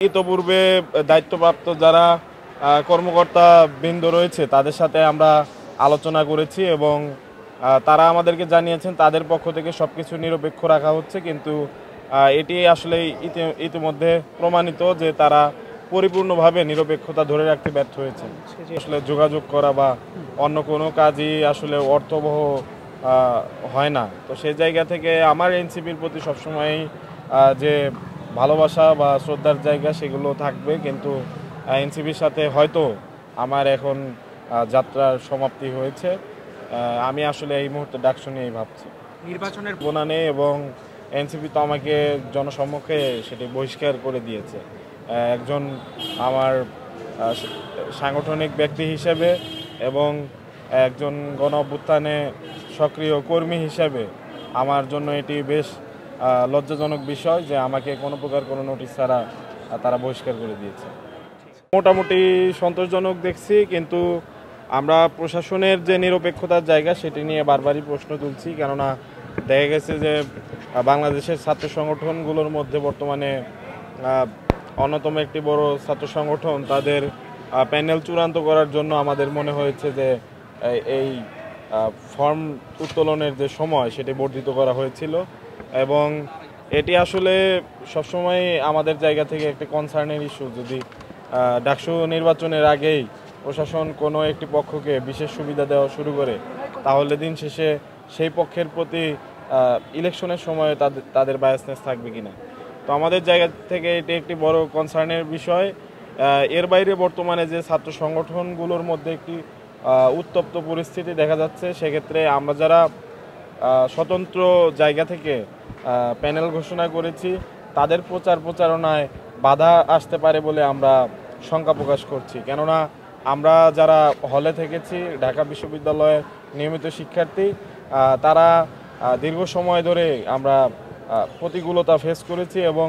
ইতোপূর্বে দায়িত্বপ্রাপ্ত যারা কর্মকর্তা বৃন্দ রয়েছে তাদের সাথে আমরা আলোচনা করেছি এবং তারা আমাদেরকে জানিয়েছেন তাদের পক্ষ থেকে সবকিছু নিরপেক্ষ রাখা হচ্ছে, কিন্তু এটি আসলে ইতিমধ্যে প্রমাণিত যে তারা পরিপূর্ণভাবে নিরপেক্ষতা ধরে রাখতে ব্যর্থ হয়েছে। আসলে যোগাযোগ করা বা অন্য কোনো কাজই আসলে অর্থবহ হয় না। তো সেই জায়গা থেকে আমার এনসিপির প্রতি সবসময়ই যে ভালোবাসা বা শ্রদ্ধার জায়গা সেগুলো থাকবে, কিন্তু এনসিপির সাথে হয়তো আমার এখন যাত্রার সমাপ্তি হয়েছে। আমি আসলে এই মুহূর্তে ডাকসু নিয়েই ভাবছি। নির্বাচনের বনানে এবং এনসিপি তো আমাকে জনসম্মুখে সেটি বহিষ্কার করে দিয়েছে। একজন আমার সাংগঠনিক ব্যক্তি হিসেবে এবং একজন গণ অভ্যুত্থানে সক্রিয় কর্মী হিসেবে আমার জন্য এটি বেশ লজ্জাজনক বিষয় যে আমাকে কোনো প্রকার কোনো নোটিশ ছাড়া তারা বহিষ্কার করে দিয়েছে। মোটামুটি সন্তোষজনক দেখছি, কিন্তু আমরা প্রশাসনের যে নিরপেক্ষতার জায়গা সেটি নিয়ে বারবারই প্রশ্ন তুলছি। কেননা দেখা গেছে যে বাংলাদেশের ছাত্র সংগঠনগুলোর মধ্যে বর্তমানে অন্যতম একটি বড় ছাত্র সংগঠন তাদের প্যানেল চূড়ান্ত করার জন্য আমাদের মনে হয়েছে যে এই ফর্ম উত্তোলনের যে সময় সেটি বর্ধিত করা হয়েছিল, এবং এটি আসলে সবসময় আমাদের জায়গা থেকে একটি কনসার্নের ইস্যু। যদি ডাকসু নির্বাচনের আগেই প্রশাসন কোনো একটি পক্ষকে বিশেষ সুবিধা দেওয়া শুরু করে তাহলে দিন শেষে সেই পক্ষের প্রতি ইলেকশনের সময় তাদের বায়াসনেস থাকবে কিনা। তো আমাদের জায়গা থেকে এটি একটি বড় কনসার্নের বিষয়। এর বাইরে বর্তমানে যে ছাত্র সংগঠনগুলোর মধ্যে একটি উত্তপ্ত পরিস্থিতি দেখা যাচ্ছে, সেক্ষেত্রে আমরা যারা স্বতন্ত্র জায়গা থেকে প্যানেল ঘোষণা করেছি তাদের প্রচারণায় বাধা আসতে পারে বলে আমরা শঙ্কা প্রকাশ করছি। কেননা আমরা যারা হলে থেকেছি, ঢাকা বিশ্ববিদ্যালয়ের নিয়মিত শিক্ষার্থী, তারা দীর্ঘ সময় ধরে আমরা প্রতিকূলতা ফেস করেছি এবং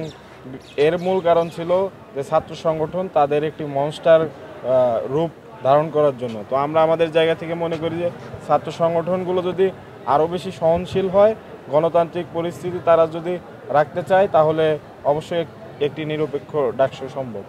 এর মূল কারণ ছিল যে ছাত্র সংগঠন তাদের একটি মনস্টার রূপ ধারণ করার জন্য। তো আমরা আমাদের জায়গা থেকে মনে করি যে ছাত্র সংগঠনগুলো যদি আরও বেশি সহনশীল হয়, গণতান্ত্রিক পরিস্থিতি তারা যদি রাখতে চায়, তাহলে অবশ্যই একটি নিরপেক্ষ ডাকসু সম্ভব।